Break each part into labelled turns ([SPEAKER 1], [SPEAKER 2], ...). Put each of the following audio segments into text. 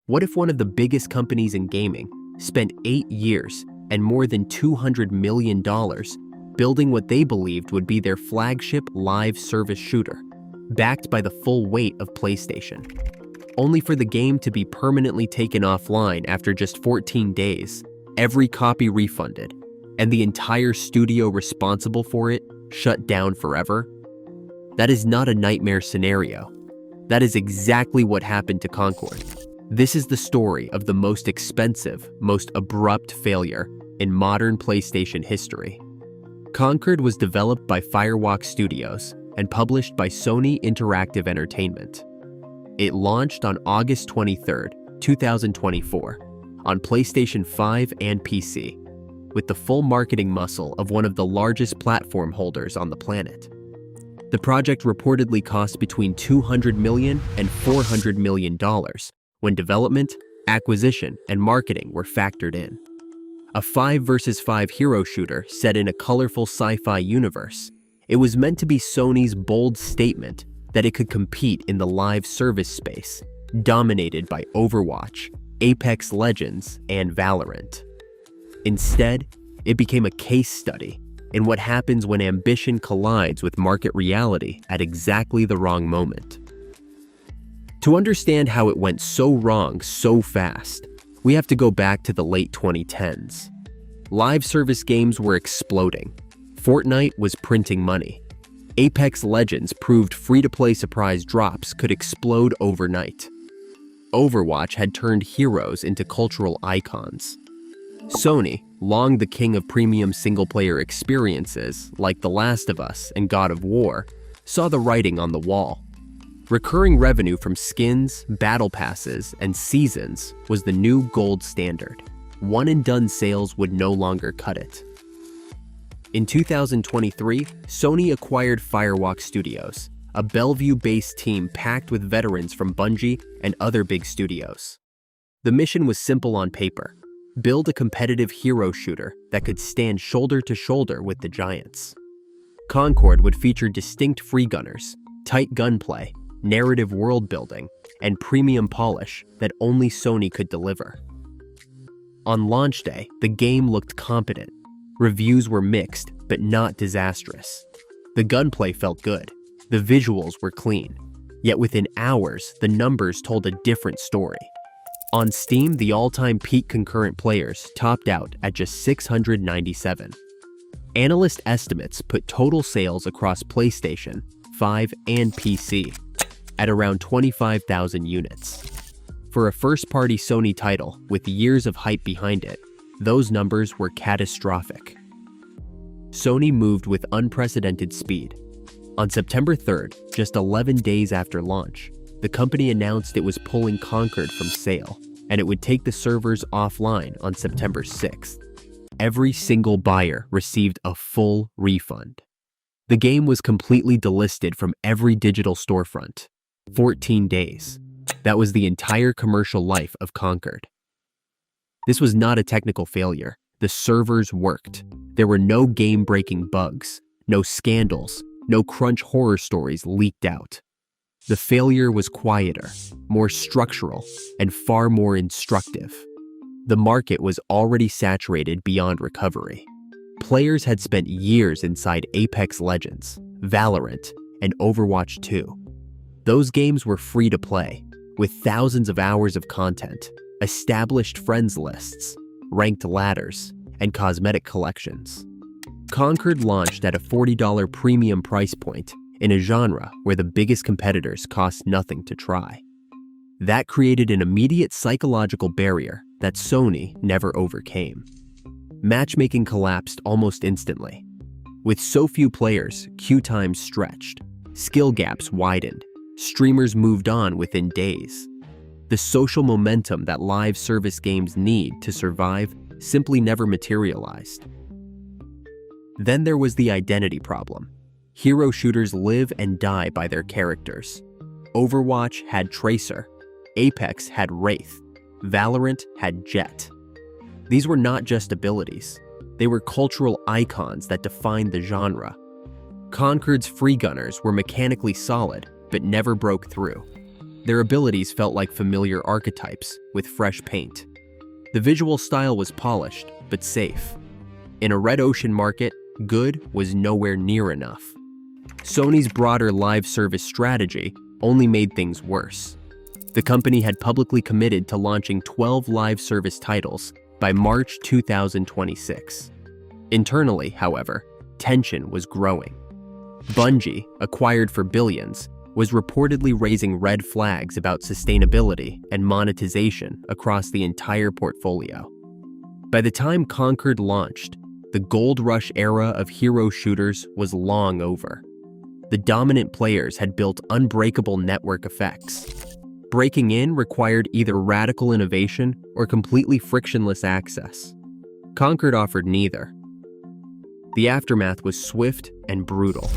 [SPEAKER 1] What if one of the biggest companies in gaming spent 8 years and more than $200 million building what they believed would be their flagship live service shooter, backed by the full weight of PlayStation, only for the game to be permanently taken offline after just 14 days, every copy refunded, and the entire studio responsible for it shut down forever? That is not a nightmare scenario. That is exactly what happened to Concord. This is the story of the most expensive, most abrupt failure in modern PlayStation history. Concord was developed by Firewalk Studios and published by Sony Interactive Entertainment. It launched on August 23, 2024, on PlayStation 5 and PC, with the full marketing muscle of one of the largest platform holders on the planet. The project reportedly cost between $200 million and $400 million when development, acquisition, and marketing were factored in. A 5 versus 5 hero shooter set in a colorful sci-fi universe, it was meant to be Sony's bold statement that it could compete in the live service space, dominated by Overwatch, Apex Legends, and Valorant. Instead, it became a case study in what happens when ambition collides with market reality at exactly the wrong moment. To understand how it went so wrong so fast, we have to go back to the late 2010s. Live service games were exploding. Fortnite was printing money. Apex Legends proved free-to-play surprise drops could explode overnight. Overwatch had turned heroes into cultural icons. Sony, long the king of premium single-player experiences like The Last of Us and God of War, saw the writing on the wall. Recurring revenue from skins, battle passes, and seasons was the new gold standard. One-and-done sales would no longer cut it. In 2023, Sony acquired Firewalk Studios, a Bellevue-based team packed with veterans from Bungie and other big studios. The mission was simple on paper: build a competitive hero shooter that could stand shoulder to shoulder with the giants. Concord would feature distinct free gunners, tight gunplay, narrative world building, and premium polish that only Sony could deliver. On launch day, the game looked competent. Reviews were mixed, but not disastrous. The gunplay felt good. The visuals were clean. Yet within hours, the numbers told a different story. On Steam, the all-time peak concurrent players topped out at just 697. Analyst estimates put total sales across PlayStation, 5, and PC at around 25,000 units. For a first-party Sony title with years of hype behind it, those numbers were catastrophic. Sony moved with unprecedented speed. On September 3rd, just 11 days after launch, the company announced it was pulling Concord from sale, and it would take the servers offline on September 6th. Every single buyer received a full refund. The game was completely delisted from every digital storefront. 14 days. That was the entire commercial life of Concord. This was not a technical failure. The servers worked. There were no game-breaking bugs, no scandals, no crunch horror stories leaked out. The failure was quieter, more structural, and far more instructive. The market was already saturated beyond recovery. Players had spent years inside Apex Legends, Valorant, and Overwatch 2. Those games were free to play, with thousands of hours of content, established friends lists, ranked ladders, and cosmetic collections. Concord launched at a $40 premium price point in a genre where the biggest competitors cost nothing to try. That created an immediate psychological barrier that Sony never overcame. Matchmaking collapsed almost instantly. With so few players, queue times stretched, skill gaps widened, streamers moved on within days. The social momentum that live service games need to survive simply never materialized. Then there was the identity problem. Hero shooters live and die by their characters. Overwatch had Tracer, Apex had Wraith, Valorant had Jett. These were not just abilities. They were cultural icons that defined the genre. Concord's free gunners were mechanically solid, but never broke through. Their abilities felt like familiar archetypes with fresh paint. The visual style was polished, but safe. In a red ocean market, good was nowhere near enough. Sony's broader live service strategy only made things worse. The company had publicly committed to launching 12 live service titles by March 2026. Internally, however, tension was growing. Bungie, acquired for billions, was reportedly raising red flags about sustainability and monetization across the entire portfolio. By the time Concord launched, the gold rush era of hero shooters was long over. The dominant players had built unbreakable network effects. Breaking in required either radical innovation or completely frictionless access. Concord offered neither. The aftermath was swift and brutal.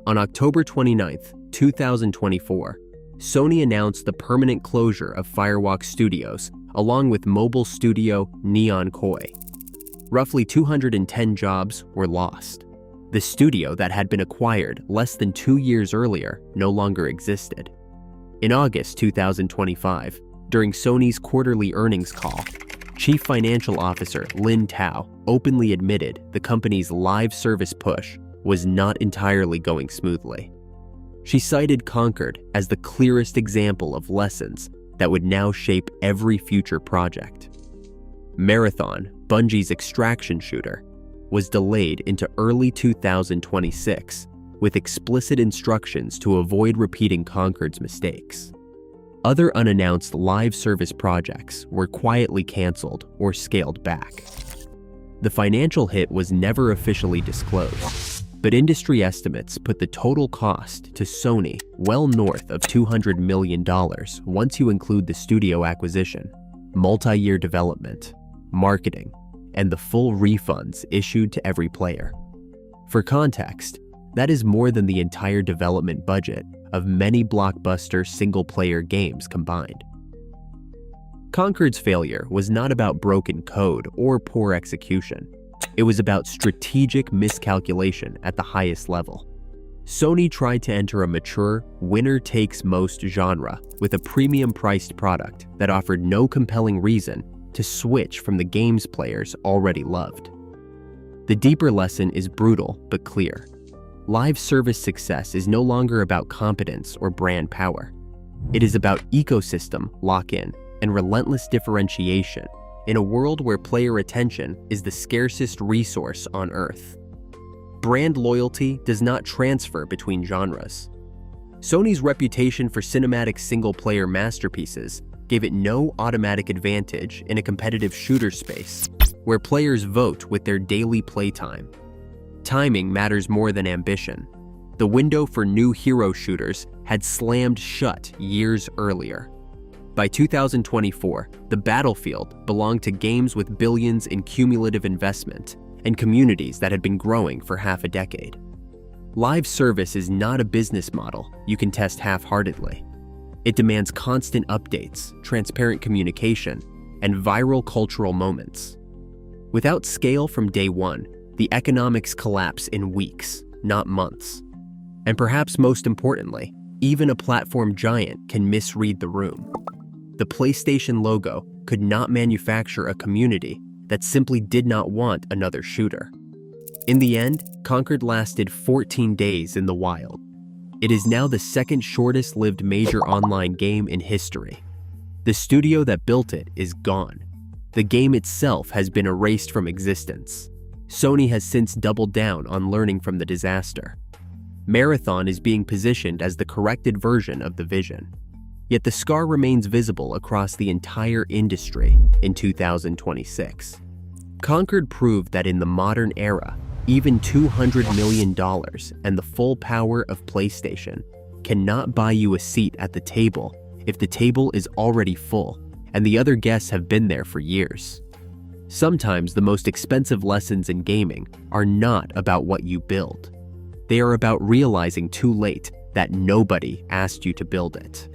[SPEAKER 1] On October 29, 2024, Sony announced the permanent closure of Firewalk Studios, along with mobile studio Neon Koi. Roughly 210 jobs were lost. The studio that had been acquired less than 2 years earlier no longer existed. In August 2025, during Sony's quarterly earnings call, Chief Financial Officer Lin Tao openly admitted the company's live service push was not entirely going smoothly. She cited Concord as the clearest example of lessons that would now shape every future project. Marathon, Bungie's extraction shooter, was delayed into early 2026 with explicit instructions to avoid repeating Concord's mistakes. Other unannounced live service projects were quietly canceled or scaled back. The financial hit was never officially disclosed, but industry estimates put the total cost to Sony well north of $200 million once you include the studio acquisition, multi-year development, marketing, and the full refunds issued to every player. For context, that is more than the entire development budget of many blockbuster single-player games combined. Concord's failure was not about broken code or poor execution. It was about strategic miscalculation at the highest level. Sony tried to enter a mature, winner-takes-most genre with a premium-priced product that offered no compelling reason to switch from the games players already loved. The deeper lesson is brutal but clear. Live service success is no longer about competence or brand power. It is about ecosystem lock-in and relentless differentiation in a world where player attention is the scarcest resource on Earth. Brand loyalty does not transfer between genres. Sony's reputation for cinematic single-player masterpieces gave it no automatic advantage in a competitive shooter space where players vote with their daily playtime. Timing matters more than ambition. The window for new hero shooters had slammed shut years earlier. By 2024, the battlefield belonged to games with billions in cumulative investment and communities that had been growing for half a decade. Live service is not a business model you can test half-heartedly. It demands constant updates, transparent communication, and viral cultural moments. Without scale from day one, the economics collapse in weeks, not months. And perhaps most importantly, even a platform giant can misread the room. The PlayStation logo could not manufacture a community that simply did not want another shooter. In the end, Concord lasted 14 days in the wild. It is now the second shortest-lived major online game in history. The studio that built it is gone. The game itself has been erased from existence. Sony has since doubled down on learning from the disaster. Marathon is being positioned as the corrected version of the vision. Yet the scar remains visible across the entire industry in 2026. Concord proved that in the modern era, even $200 million and the full power of PlayStation cannot buy you a seat at the table if the table is already full and the other guests have been there for years. Sometimes the most expensive lessons in gaming are not about what you build. They are about realizing too late that nobody asked you to build it.